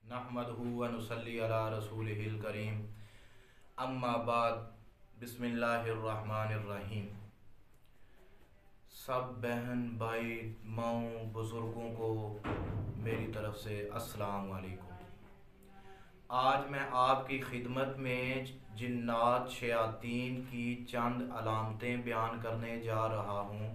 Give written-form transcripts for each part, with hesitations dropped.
नहमदहु व नुसल्ली अला रसूलिहिल करीम। अम्मा बाद। बिस्मिल्लाहिर्रहमानिर्रहीम। सब बहन भाई माओ बुज़ुर्गों को मेरी तरफ़ से अस्सलाम वालेकुम। आज मैं आपकी खिदमत में जिन्नात शयातीन की चंद अलामतें बयान करने जा रहा हूँ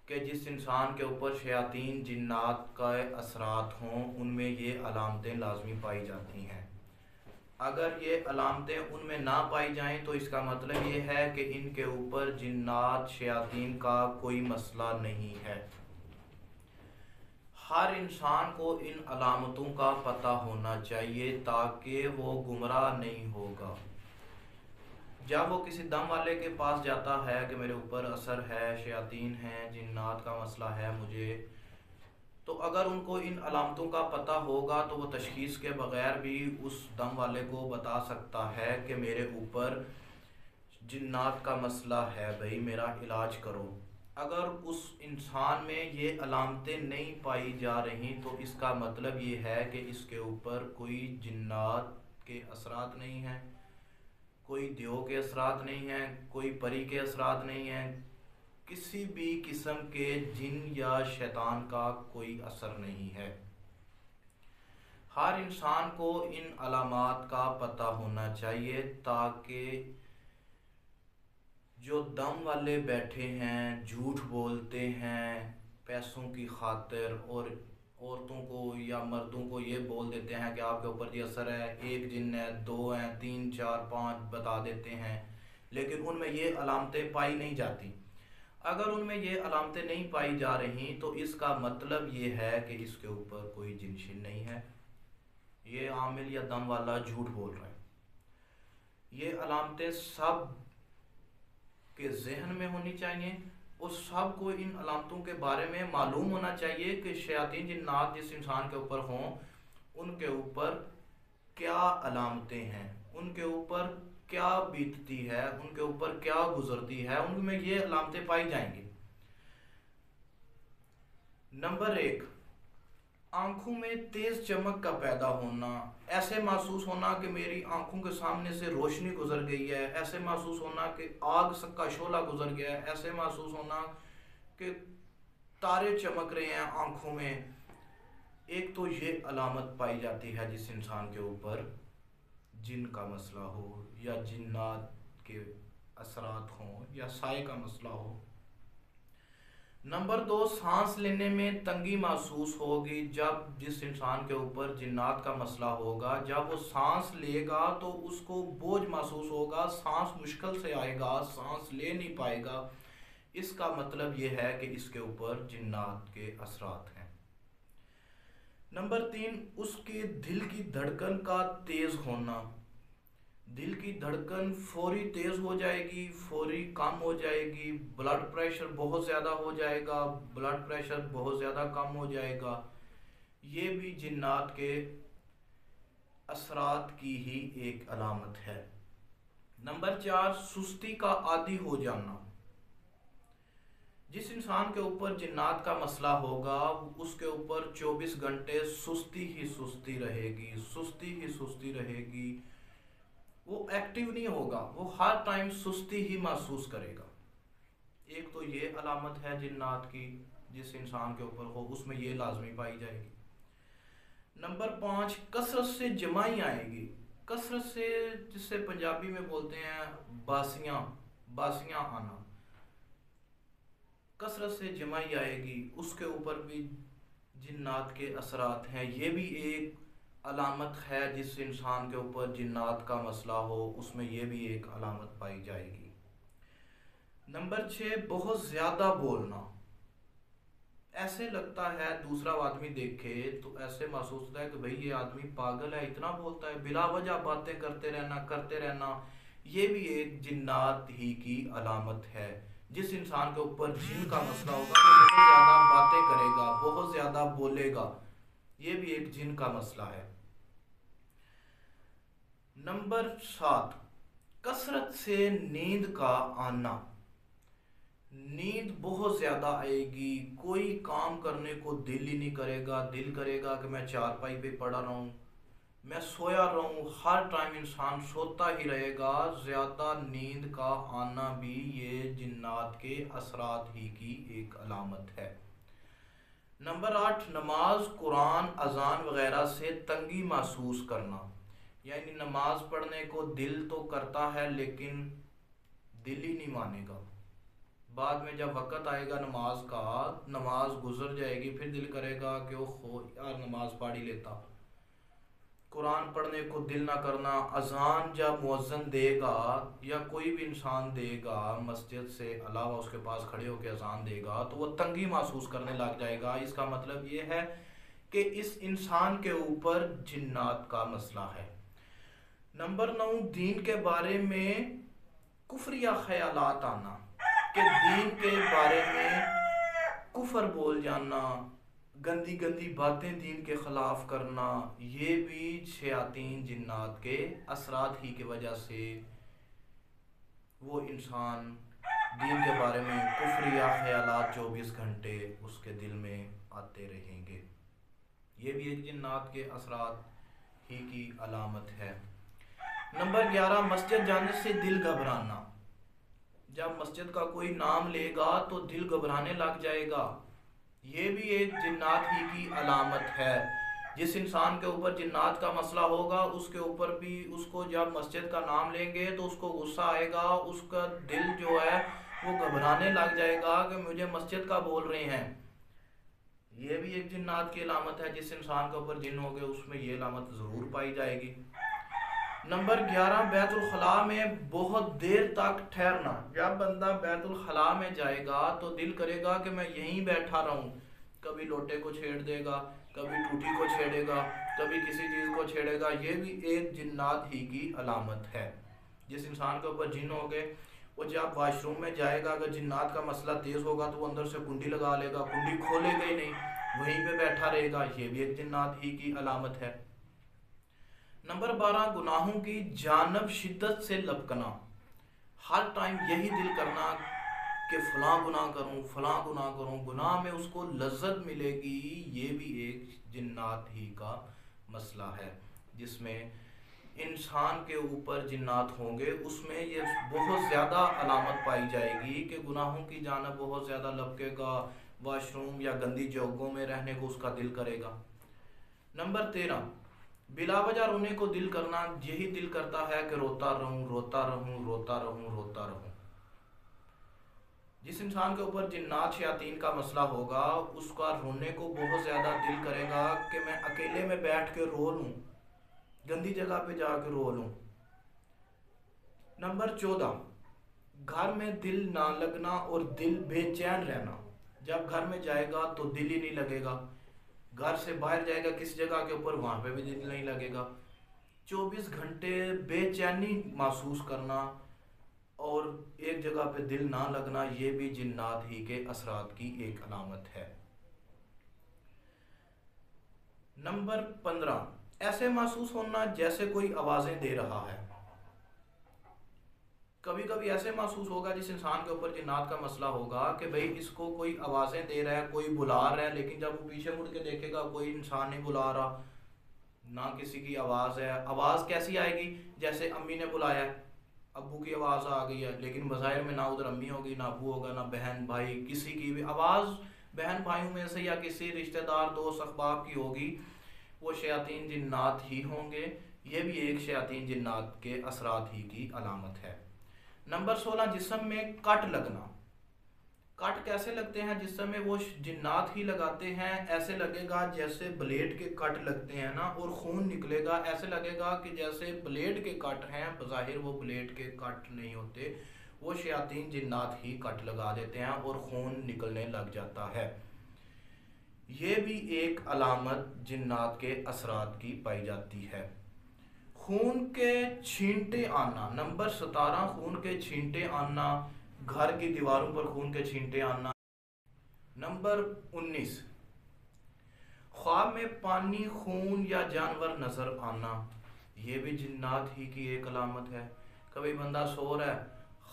कि जिस इंसान के ऊपर शयातीन जिन्नात का असरात हों उनमें ये अलामतें लाजमी पाई जाती हैं। अगर ये अलामतें उनमें ना पाई जाएं तो इसका मतलब ये है कि इनके ऊपर जिन्नात शयातीन का कोई मसला नहीं है। हर इंसान को इन अलामतों का पता होना चाहिए ताकि वो गुमराह नहीं होगा। जब वो किसी दम वाले के पास जाता है कि मेरे ऊपर असर है, शयातीन हैं, जिन्नात का मसला है मुझे, तो अगर उनको इन अलामतों का पता होगा तो वो तशखीस के बग़ैर भी उस दम वाले को बता सकता है कि मेरे ऊपर जिन्नात का मसला है, भाई मेरा इलाज करो। अगर उस इंसान में ये अलामतें नहीं पाई जा रही तो इसका मतलब ये है कि इसके ऊपर कोई जिन्नात के असरात नहीं हैं, कोई देव के असरात नहीं हैं, कोई परी के असरात नहीं हैं, किसी भी किस्म के जिन या शैतान का कोई असर नहीं है। हर इंसान को इन अलामात का पता होना चाहिए ताकि जो दम वाले बैठे हैं, झूठ बोलते हैं पैसों की खातिर और औरतों को या मर्दों को ये बोल देते हैं कि आपके ऊपर ये असर है, एक जिन है, दो हैं, तीन चार पाँच बता देते हैं, लेकिन उनमें ये अलामतें पाई नहीं जाती। अगर उनमें ये अलामतें नहीं पाई जा रही तो इसका मतलब ये है कि इसके ऊपर कोई जिनशिन नहीं है, ये आमिल या दम वाला झूठ बोल रहा है। ये अलामतें सब के जहन में होनी चाहिए और सब को इन अलामतों के बारे में मालूम होना चाहिए कि शयातीन जिन्नात जिस इंसान के ऊपर हों उनके ऊपर क्या अलामतें हैं, उनके ऊपर क्या बीतती है, उनके ऊपर क्या गुजरती है, उनमें ये अलामतें पाई जाएंगी। नंबर एक, आंखों में तेज चमक का पैदा होना, ऐसे महसूस होना कि मेरी आंखों के सामने से रोशनी गुजर गई है, ऐसे महसूस होना कि आग का शोला गुजर गया है, ऐसे महसूस होना कि तारे चमक रहे हैं आंखों में। एक तो ये अलामत पाई जाती है जिस इंसान के ऊपर जिन का मसला हो या जिन्नात के असरात हों या साए का मसला हो। नंबर दो, सांस लेने में तंगी महसूस होगी। जब जिस इंसान के ऊपर जिन्नात का मसला होगा, जब वो सांस लेगा तो उसको बोझ महसूस होगा, सांस मुश्किल से आएगा, सांस ले नहीं पाएगा। इसका मतलब ये है कि इसके ऊपर जिन्नात के असरात हैं। नंबर तीन, उसके दिल की धड़कन का तेज होना, दिल की धड़कन फौरी तेज हो जाएगी, फौरी कम हो जाएगी, ब्लड प्रेशर बहुत ज़्यादा हो जाएगा, ब्लड प्रेशर बहुत ज़्यादा कम हो जाएगा। ये भी जिन्नात के असरात की ही एक अलामत है। नंबर चार, सुस्ती का आदी हो जाना, जिस इंसान के ऊपर जिन्नात का मसला होगा उसके ऊपर 24 घंटे सुस्ती ही सुस्ती रहेगी, सुस्ती ही सुस्ती रहेगी, वो एक्टिव नहीं होगा, वो हर टाइम सुस्ती ही महसूस करेगा। एक तो ये अलामत है जिन्नात की जिस इंसान के ऊपर हो उसमें ये लाजमी पाई जाएगी। नंबर पाँच, कसरत से जमाई आएगी, कसरत से जिससे पंजाबी में बोलते हैं बासियां, बासियां आना, कसरत से जमाई आएगी, उसके ऊपर भी जिन्नात के असरात हैं। ये भी एक अलामत है जिस इंसान के ऊपर जिन्नात का मसला हो उसमें ये भी एक अलामत पाई जाएगी। नंबर छः, बहुत ज़्यादा बोलना, ऐसे लगता है दूसरा आदमी देखे तो ऐसे महसूस होता है कि भाई ये आदमी पागल है, इतना बोलता है, बिला वजह बातें करते रहना करते रहना। ये भी एक जिन्नात ही की अलामत है। जिस इंसान के ऊपर जिन का मसला होगा वो बहुत ज़्यादा बातें करेगा, बहुत ज़्यादा बोलेगा, ये भी एक जिन का मसला है। नंबर सात, कसरत से नींद का आना, नींद बहुत ज़्यादा आएगी, कोई काम करने को दिल ही नहीं करेगा, दिल करेगा कि मैं चारपाई पे पड़ा रहूं, मैं सोया रहूं। हर टाइम इंसान सोता ही रहेगा। ज़्यादा नींद का आना भी ये जिन्नात के असरात ही की एक अलामत है। नंबर 8, नमाज, कुरान, अजान वगैरह से तंगी महसूस करना। यानी नमाज पढ़ने को दिल तो करता है लेकिन दिल ही नहीं मानेगा। बाद में जब वक़्त आएगा नमाज का, नमाज गुजर जाएगी, फिर दिल करेगा कि ओहो यार नमाज पढ़ ही लेता। कुरान पढ़ने को दिल ना करना। अजान जब मुअज्जिन देगा या कोई भी इंसान देगा मस्जिद से अलावा उसके पास खड़े होकर अजान देगा तो वो तंगी महसूस करने लग जाएगा। इसका मतलब ये है कि इस इंसान के ऊपर जिन्नात का मसला है। नंबर 9, दीन के बारे में कुफरिया ख्यालात आना, कि दीन के बारे में कुफर बोल जाना, गंदी गंदी बातें दीन के ख़िलाफ़ करना, ये भी शयातीन जिन्नात के असरात ही की वजह से वो इंसान दीन के बारे में कुफरिया ख्यालात 24 घंटे उसके दिल में आते रहेंगे। ये भी एक जिन्नात के असरात ही की अलामत है। नंबर 11, मस्जिद जाने से दिल घबराना। जब मस्जिद का कोई नाम लेगा तो दिल घबराने लग जाएगा। ये भी एक जिन्नात ही की अलामत है। जिस इंसान के ऊपर जिन्नात का मसला होगा उसके ऊपर भी, उसको जब मस्जिद का नाम लेंगे तो उसको गुस्सा आएगा, उसका दिल जो है वो घबराने लग जाएगा कि मुझे मस्जिद का बोल रहे हैं। ये भी एक जिन्नात की अलामत है। जिस इंसान के ऊपर जिन हो गए उसमें ये अलामत ज़रूर पाई जाएगी। नंबर 11, बैतुल खला में बहुत देर तक ठहरना। जब बंदा बैतुल खला में जाएगा तो दिल करेगा कि मैं यहीं बैठा रहूं। कभी लोटे को छेड़ देगा, कभी टूटी को छेड़ेगा, कभी किसी चीज़ को छेड़ेगा। ये भी एक जिन्नात ही की अलामत है। जिस इंसान के ऊपर जिन हो गए वो जब वाशरूम में जाएगा, अगर जिन्नात का मसला तेज़ होगा तो वो अंदर से कुंडी लगा लेगा, कुंडी खोलेगा ही नहीं, वहीं पे बैठा रहेगा। ये भी एक जिन्नात ही की अलामत है। नंबर 12, गुनाहों की जानब शिद्दत से लपकना। हर टाइम यही दिल करना कि फ़लाँ गुनाह करूँ, फ़लाँ गुनाह करूँ, गुनाह में उसको लज्जत मिलेगी। ये भी एक जिन्नात ही का मसला है। जिसमें इंसान के ऊपर जिन्नात होंगे उसमें ये बहुत ज़्यादा अलामत पाई जाएगी कि गुनाहों की जानब बहुत ज़्यादा लपकेगा, वाशरूम या गंदी जगहों में रहने को उसका दिल करेगा। नंबर 13, बिलावजह रोने को दिल करना। यही दिल करता है कि रोता रहूं, रोता रहूं, रोता रहूं, रोता रहूं। जिस इंसान के ऊपर जिन्नात शयातीन का मसला होगा उसका रोने को बहुत ज़्यादा दिल करेगा कि मैं अकेले में बैठ के रो लूं, गंदी जगह पे जाके रो लूं। नंबर 14, घर में दिल ना लगना और दिल बेचैन रहना। जब घर में जाएगा तो दिल ही नहीं लगेगा, घर से बाहर जाएगा किसी जगह के ऊपर, वहाँ पे भी दिल नहीं लगेगा। 24 घंटे बेचैनी महसूस करना और एक जगह पे दिल ना लगना, ये भी जिन्नात ही के असरात की एक अलामत है। नंबर 15, ऐसे महसूस होना जैसे कोई आवाज़ें दे रहा है। कभी कभी ऐसे महसूस होगा जिस इंसान के ऊपर जिन्नात का मसला होगा कि भाई इसको कोई आवाज़ें दे रहा है, कोई बुला रहा है, लेकिन जब वो पीछे मुड़ के देखेगा कोई इंसान नहीं बुला रहा, ना किसी की आवाज़ है। आवाज़ कैसी आएगी? जैसे अम्मी ने बुलाया है, अब्बू की आवाज़ आ गई है, लेकिन बज़ाहिर में ना उधर अम्मी होगी, ना अब्बू होगा, ना बहन भाई, किसी की भी आवाज़ बहन भाइयों में से या किसी रिश्तेदार दोस्त अहबाब की होगी। वो शयातीन जिन्नात ही होंगे। ये भी एक शयातीन जिन्नात के असरात ही की अलामत है। नंबर 16, जिस्म में कट लगना। कट कैसे लगते हैं? जिस समय वो जिन्नात ही लगाते हैं ऐसे लगेगा जैसे ब्लेड के कट लगते हैं ना, और खून निकलेगा। ऐसे लगेगा कि जैसे ब्लेड के कट हैं, बज़ाहिर वो ब्लेड के कट नहीं होते, वो शयातीन जिन्नात ही कट लगा देते हैं और खून निकलने लग जाता है। ये भी एक अलामत जिन्नात के असरात की पाई जाती है। खून के छींटे आना। नंबर 17, खून के छींटे आना, घर की दीवारों पर खून के छींटे आना। नंबर 19, ख्वाब में पानी, खून या जानवर नजर आना। ये भी जिन्नात ही की एक अलामत है। कभी बंदा सो रहा है,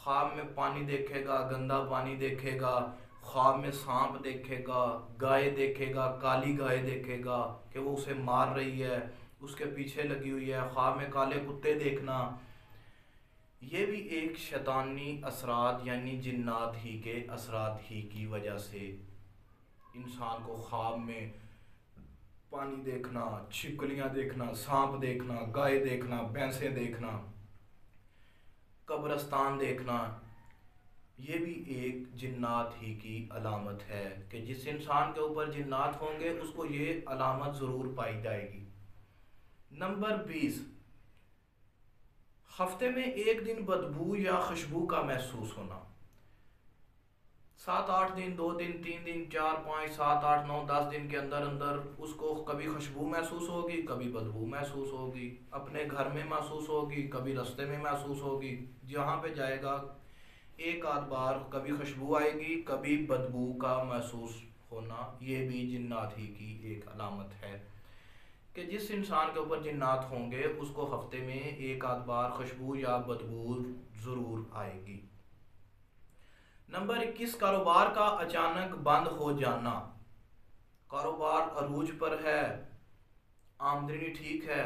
ख्वाब में पानी देखेगा, गंदा पानी देखेगा, ख्वाब में सांप देखेगा, गाय देखेगा, काली गाय देखेगा कि वो उसे मार रही है, उसके पीछे लगी हुई है, ख्वाब में काले कुत्ते देखना, ये भी एक शैतानी असरात यानी जिन्नात ही के असरात ही की वजह से इंसान को ख्वाब में पानी देखना, छिपकलियाँ देखना, सांप देखना, गाय देखना, भैंसें देखना, कब्रिस्तान देखना, ये भी एक जिन्नात ही की अलामत है कि जिस इंसान के ऊपर जिन्नात होंगे उसको ये अलामत ज़रूर पाई जाएगी। नंबर 20, हफ्ते में एक दिन बदबू या खुशबू का महसूस होना। 7-8 दिन, 2 दिन, 3 दिन, 4, 5, 7, 8, 9, 10 दिन के अंदर अंदर उसको कभी खुशबू महसूस होगी, कभी बदबू महसूस होगी, अपने घर में महसूस होगी, कभी रास्ते में महसूस होगी, जहाँ पे जाएगा एक आध बार कभी खुशबू आएगी, कभी बदबू का महसूस होना। ये भी जिन्नात ही की एक अलामत है कि जिस इंसान के ऊपर जिन्नात होंगे उसको हफ्ते में एक आध बार खुशबू या बदबू ज़रूर आएगी। नंबर 21, कारोबार का अचानक बंद हो जाना। कारोबार अरूज पर है, आमदनी ठीक है,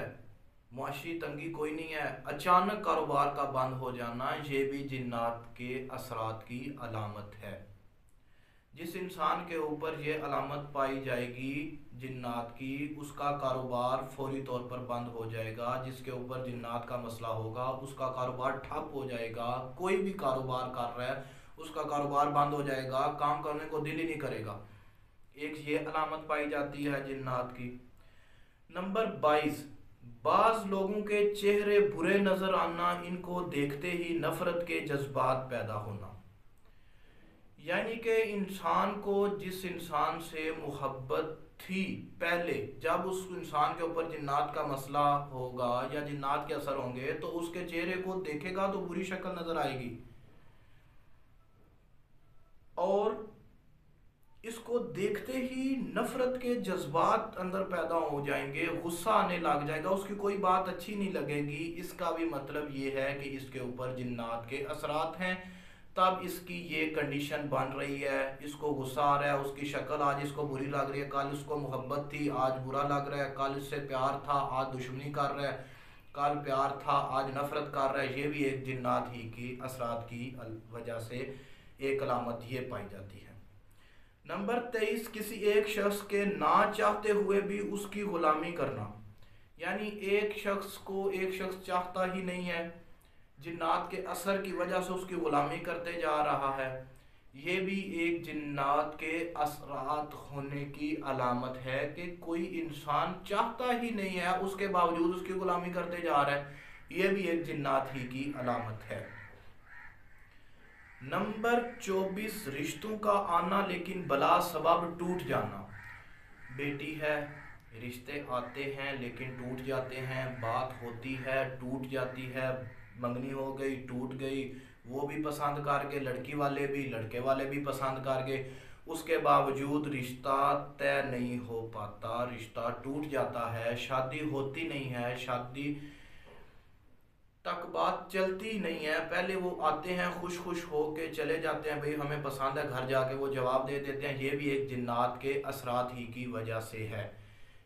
मुआशी तंगी कोई नहीं है, अचानक कारोबार का बंद हो जाना, ये भी जिन्नात के असरात की अलामत है। जिस इंसान के ऊपर ये अलामत पाई जाएगी जिन्नात की, उसका कारोबार फौरी तौर पर बंद हो जाएगा। जिसके ऊपर जिन्नात का मसला होगा उसका कारोबार ठप हो जाएगा। कोई भी कारोबार कर रहा है उसका कारोबार बंद हो जाएगा, काम करने को दिल ही नहीं करेगा। एक ये अलामत पाई जाती है जिन्नात की। नंबर 22, बाज लोगों के चेहरे बुरे नजर आना, इनको देखते ही नफरत के जज्बात पैदा होना। यानी कि इंसान को जिस इंसान से मोहब्बत थी पहले, जब उस इंसान के ऊपर जिन्नात का मसला होगा या जिन्नात के असर होंगे तो उसके चेहरे को देखेगा तो बुरी शक्ल नजर आएगी और इसको देखते ही नफरत के जज्बात अंदर पैदा हो जाएंगे, गुस्सा आने लग जाएगा, उसकी कोई बात अच्छी नहीं लगेगी। इसका भी मतलब ये है कि इसके ऊपर जिन्नात के असरात हैं। तब इसकी ये कंडीशन बन रही है, इसको गुस्सा आ रहा है, उसकी शक्ल आज इसको बुरी लग रही है, कल इसको मोहब्बत थी आज बुरा लग रहा है, कल इससे प्यार था आज दुश्मनी कर रहा है, कल प्यार था आज नफरत कर रहा है। ये भी एक जिन्नात ही की असरात की वजह से एक अलामत ये पाई जाती है। नंबर 23, किसी एक शख्स के ना चाहते हुए भी उसकी गुलामी करना। यानी एक शख्स को एक शख्स चाहता ही नहीं है, जिन्नात के असर की वजह से उसकी गुलामी करते जा रहा है। ये भी एक जिन्नात के असरात होने की अलामत है कि कोई इंसान चाहता ही नहीं है उसके बावजूद उसकी गुलामी करते जा रहा है। ये भी एक जिन्नात ही की अलामत है। नंबर 24, रिश्तों का आना लेकिन बला सबब टूट जाना। बेटी है, रिश्ते आते हैं लेकिन टूट जाते हैं, बात होती है टूट जाती है, मंगनी हो गई टूट गई, वो भी पसंद कर गए, लड़की वाले भी लड़के वाले भी पसंद कर गए, उसके बावजूद रिश्ता तय नहीं हो पाता, रिश्ता टूट जाता है, शादी होती नहीं है, शादी तक बात चलती नहीं है। पहले वो आते हैं खुश खुश हो के चले जाते हैं, भाई हमें पसंद है, घर जाके वो जवाब दे देते हैं। ये भी एक जिन्नात के असरात ही की वजह से है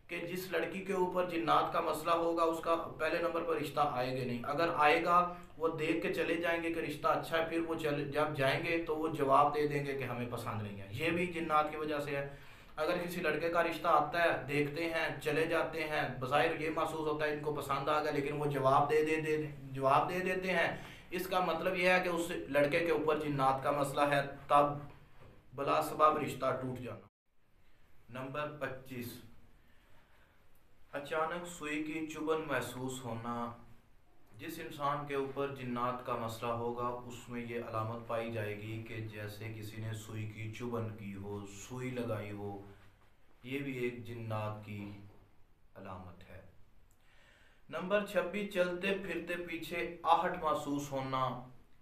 कि जिस लड़की के ऊपर जिन्नात का मसला होगा उसका पहले नंबर पर रिश्ता आएगा नहीं। अगर आएगा वो देख के चले जाएंगे कि रिश्ता अच्छा है, फिर वो जब जाएंगे तो वो जवाब दे देंगे कि हमें पसंद नहीं है। ये भी जिन्नात की वजह से है। अगर किसी लड़के का रिश्ता आता है, देखते हैं, चले जाते हैं, बज़ाहिर ये महसूस होता है इनको पसंद आ गया, लेकिन वो जवाब दे देते हैं, इसका मतलब यह है कि उस लड़के के ऊपर जिन्नात का मसला है, तब बला सबब रिश्ता टूट जाना। नंबर 25, अचानक सुई की चुभन महसूस होना। जिस इंसान के ऊपर जिन्नात का मसला होगा उसमें ये अलामत पाई जाएगी कि जैसे किसी ने सुई की चुभन की हो, सुई लगाई हो। ये भी एक जिन्नात की अलामत है। नंबर 26, चलते फिरते पीछे आहट महसूस होना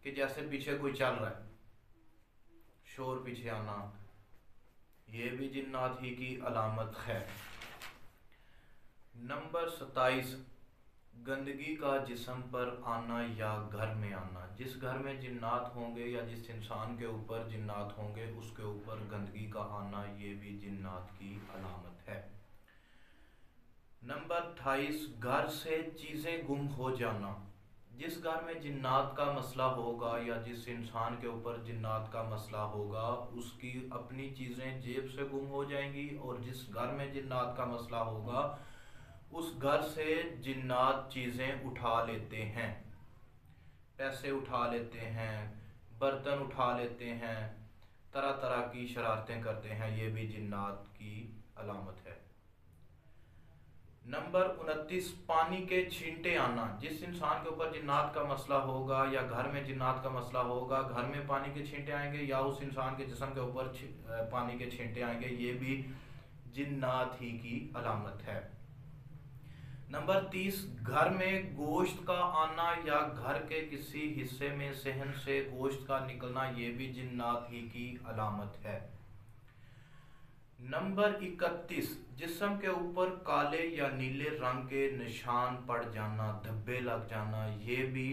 कि जैसे पीछे कोई चल रहा है, शोर पीछे आना, ये भी जिन्नात ही की अलामत है। नंबर 27, गंदगी का जिस्म पर आना या घर में आना। जिस घर में जिन्नात होंगे या जिस इंसान के ऊपर जिन्नात होंगे उसके ऊपर गंदगी का आना, ये भी जिन्नात की अलामत है। नंबर 28, घर से चीज़ें गुम हो जाना। जिस घर में जिन्नात का मसला होगा या जिस इंसान के ऊपर जिन्नात का मसला होगा उसकी अपनी चीज़ें जेब से गुम हो जाएंगी, और जिस घर में जिन्नात का मसला होगा उस घर से जिन्नात चीज़ें उठा लेते हैं, पैसे उठा लेते हैं, बर्तन उठा लेते हैं, तरह तरह की शरारतें करते हैं, ये भी जिन्नात की अलामत है। नंबर 29, पानी के छींटे आना। जिस इंसान के ऊपर जिन्नात का मसला होगा या घर में जिन्नात का मसला होगा, घर में पानी के छींटे आएंगे या उस इंसान के जिस्म के ऊपर पानी के छींटे आएंगे, ये भी जिन्नात ही की अलामत है। नंबर 30, घर में गोश्त का आना या घर के किसी हिस्से में सहन से गोश्त का निकलना, ये भी जिन्नात ही की अलामत है। नंबर 31, जिस्म के ऊपर काले या नीले रंग के निशान पड़ जाना, धब्बे लग जाना, ये भी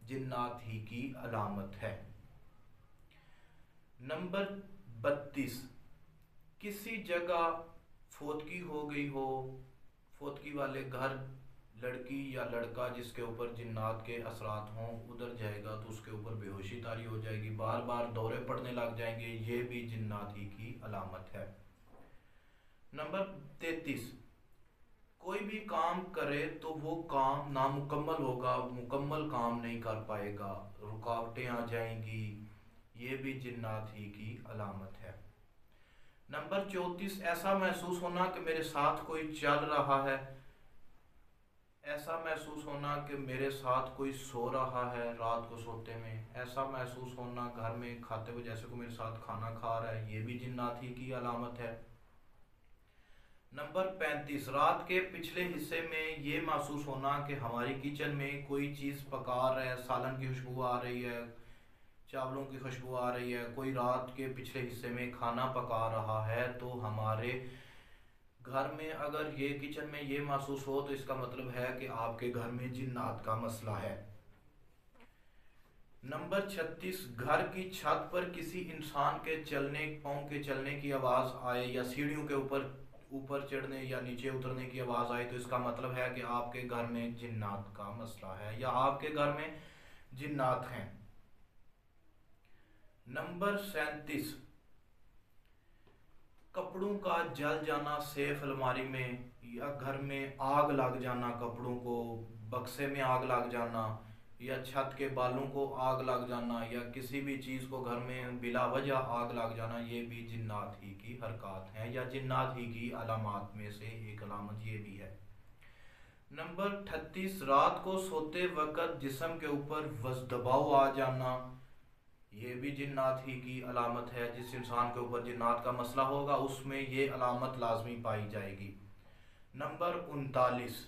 जिन्नात ही की अलामत है। नंबर 32, किसी जगह फोतकी हो गई हो, फोतकी वाले घर लड़की या लड़का जिसके ऊपर जिन्नात के असरात हों उधर जाएगा तो उसके ऊपर बेहोशी तारी हो जाएगी, बार बार दौरे पड़ने लग जाएंगे, ये भी जिन्नात ही की अलामत है। नंबर 33, कोई भी काम करे तो वो काम नामुकम्मल होगा, मुकम्मल काम नहीं कर पाएगा, रुकावटें आ जाएंगी, ये भी जिन्नात ही की अलामत है। नंबर 34, ऐसा महसूस होना कि मेरे साथ कोई चल रहा है, ऐसा महसूस होना कि मेरे साथ कोई सो रहा है रात को सोते में, ऐसा महसूस होना घर में खाते हुए जैसे कोई मेरे साथ खाना खा रहा है, ये भी जिन्नात ही की अलामत है। नंबर 35, रात के पिछले हिस्से में ये महसूस होना कि हमारी किचन में कोई चीज़ पका रहा है, सालन की खुशबू आ रही है, चावलों की खुशबू आ रही है, कोई रात के पिछले हिस्से में खाना पका रहा है, तो हमारे घर में अगर ये किचन में ये महसूस हो तो इसका मतलब है कि आपके घर में जिन्नात का मसला है। नंबर 36, घर की छत पर किसी इंसान के चलने, पाँव के चलने की आवाज़ आए या सीढ़ियों के ऊपर ऊपर चढ़ने या नीचे उतरने की आवाज़ आए तो इसका मतलब है कि आपके घर में जिन्नात का मसला है या आपके घर में जिन्नात हैं। नंबर 37, कपड़ों का जल जाना सेफ अलमारी में, या घर में आग लग जाना, कपड़ों को बक्से में आग लग जाना, या छत के बालों को आग लग जाना, या किसी भी चीज़ को घर में बिला वजह आग लग जाना, ये भी जिन्नात ही की हरकत हैं या जिन्नात ही की अलामात में से एक अलामत ये भी है। नंबर 38, रात को सोते वक्त जिस्म के ऊपर दबाव आ जाना, ये भी जिन्नात ही की अलामत है। जिस इंसान के ऊपर जिन्नात का मसला होगा उसमें ये अलामत लाजमी पाई जाएगी। नंबर 39,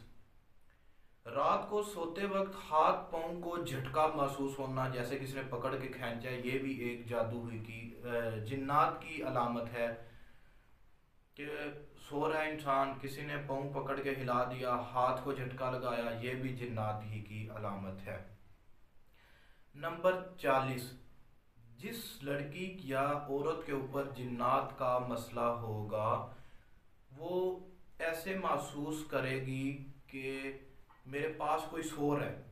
रात को सोते वक्त हाथ पाँव को झटका महसूस होना जैसे किसी ने पकड़ के खींचा, ये भी एक जादू ही की जिन्नात की अलामत है कि सो रहा इंसान, किसी ने पाँव पकड़ के हिला दिया, हाथ को झटका लगाया, ये भी जिन्नात ही की अलामत है। नंबर 40, जिस लड़की या औरत के ऊपर जिन्नात का मसला होगा वो ऐसे महसूस करेगी कि मेरे पास कोई सो रहा है,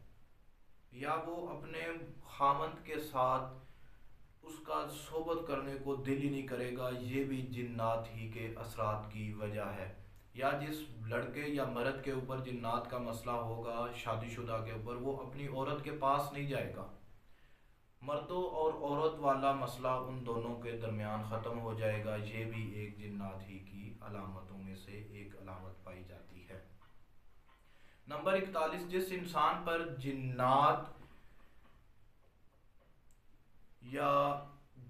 या वो अपने खामंद के साथ उसका सोबत करने को दिल ही नहीं करेगा, ये भी जिन्नात ही के असरात की वजह है। या जिस लड़के या मर्द के ऊपर जिन्नात का मसला होगा शादीशुदा के ऊपर, वो अपनी औरत के पास नहीं जाएगा, मर्दों और औरत वाला मसला उन दोनों के दरमियान ख़त्म हो जाएगा, ये भी एक जिन्नात ही की अलामतों में से एक अलामत पाई जाती है। नंबर 41, जिस इंसान पर जिन्नात या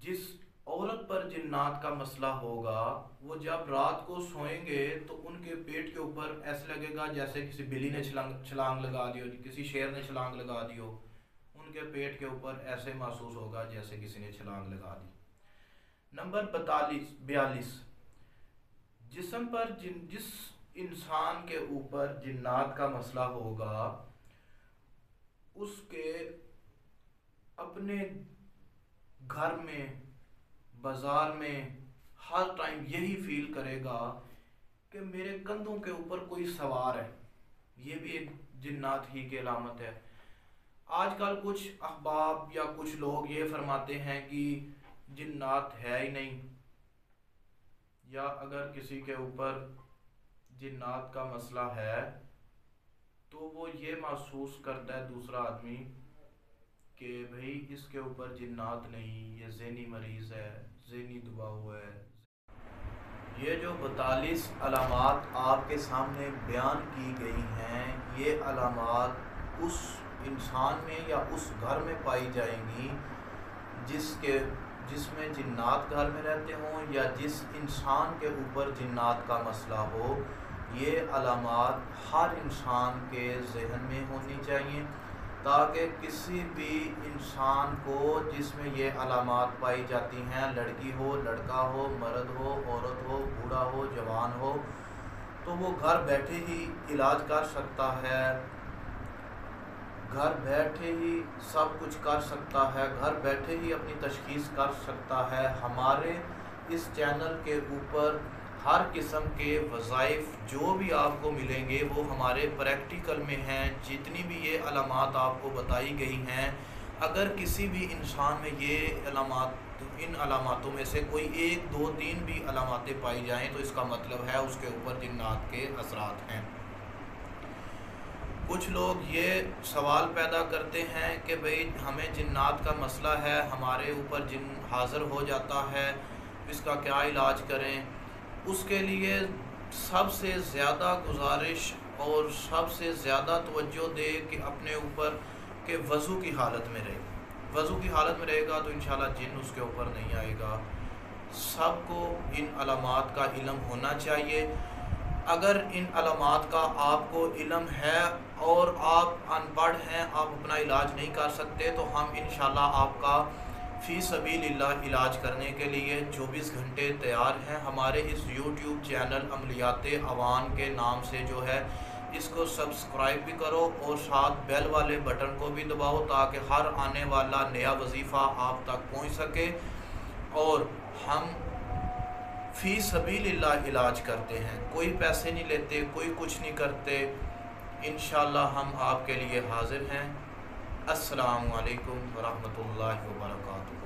जिस औरत पर जिन्नात का मसला होगा वो जब रात को सोएंगे तो उनके पेट के ऊपर ऐसे लगेगा जैसे किसी बिल्ली ने छलांग लगा दी हो, किसी शेर ने छलांग लगा दी हो, उनके पेट के ऊपर ऐसे महसूस होगा जैसे किसी ने छलांग लगा दी। नंबर 42, जिस्म पर जिस इंसान के ऊपर जिन्नात का मसला होगा, उसके अपने घर में, बाजार में हर टाइम यही फील करेगा कि मेरे कंधों के ऊपर कोई सवार है। ये भी एक जिन्नात ही की अलामत है। आजकल कुछ अहबाब या कुछ लोग ये फरमाते हैं कि जिन्नात है ही नहीं, या अगर किसी के ऊपर जिन्नात का मसला है तो वो ये महसूस करता है दूसरा आदमी कि भाई इसके ऊपर जिन्नात नहीं, ये ज़हनी मरीज़ है, ज़हनी दुआ हुआ है। ये जो 42 अलामात आपके सामने बयान की गई हैं, ये अलामात उस इंसान में या उस घर में पाई जाएंगी जिसमें जिन्नात घर में रहते हों या जिस इंसान के ऊपर जिन्नात का मसला हो। ये अलामात हर इंसान के जहन में होनी चाहिए ताकि किसी भी इंसान को जिसमें ये अलामात पाई जाती हैं, लड़की हो, लड़का हो, मर्द हो, औरत हो, बूढ़ा हो, जवान हो, तो वो घर बैठे ही इलाज कर सकता है, घर बैठे ही सब कुछ कर सकता है, घर बैठे ही अपनी तशखीस कर सकता है। हमारे इस चैनल के ऊपर हर किस्म के वज़ाइफ जो भी आपको मिलेंगे वो हमारे प्रैक्टिकल में हैं। जितनी भी ये अलामात आपको बताई गई हैं, अगर किसी भी इंसान में ये अलामात, इन अलामातों में से कोई 1, 2, 3 भी अलामातें पाई जाएं तो इसका मतलब है उसके ऊपर जिन्नात के असरात हैं। कुछ लोग ये सवाल पैदा करते हैं कि भाई हमें जिन्नात का मसला है, हमारे ऊपर जिन हाज़िर हो जाता है, इसका क्या इलाज करें। उसके लिए सबसे ज़्यादा गुजारिश और सबसे ज़्यादा तवज्जो दे कि अपने ऊपर के वज़ू की हालत में रहे। वज़ू की हालत में रहेगा तो इंशाल्लाह जिन्न उसके ऊपर नहीं आएगा। सबको इन अलामात का इल्म होना चाहिए। अगर इन अलामात का आपको इल्म है और आप अनपढ़ हैं, आप अपना इलाज नहीं कर सकते, तो हम इंशाल्लाह आपका फ़ी सबीलिल्लाह इलाज करने के लिए 24 घंटे तैयार हैं। हमारे इस YouTube चैनल अमलियाते अवान के नाम से जो है, इसको सब्सक्राइब भी करो और साथ बेल वाले बटन को भी दबाओ ताकि हर आने वाला नया वजीफ़ा आप तक पहुंच सके। और हम फ़ी सबीलिल्लाह इलाज करते हैं, कोई पैसे नहीं लेते, कोई कुछ नहीं करते। इंशाल्लाह हम आपके लिए हाज़िर हैं। अस्सलामु अलैकुम वरहमतुल्लाहि वबरकातुहू।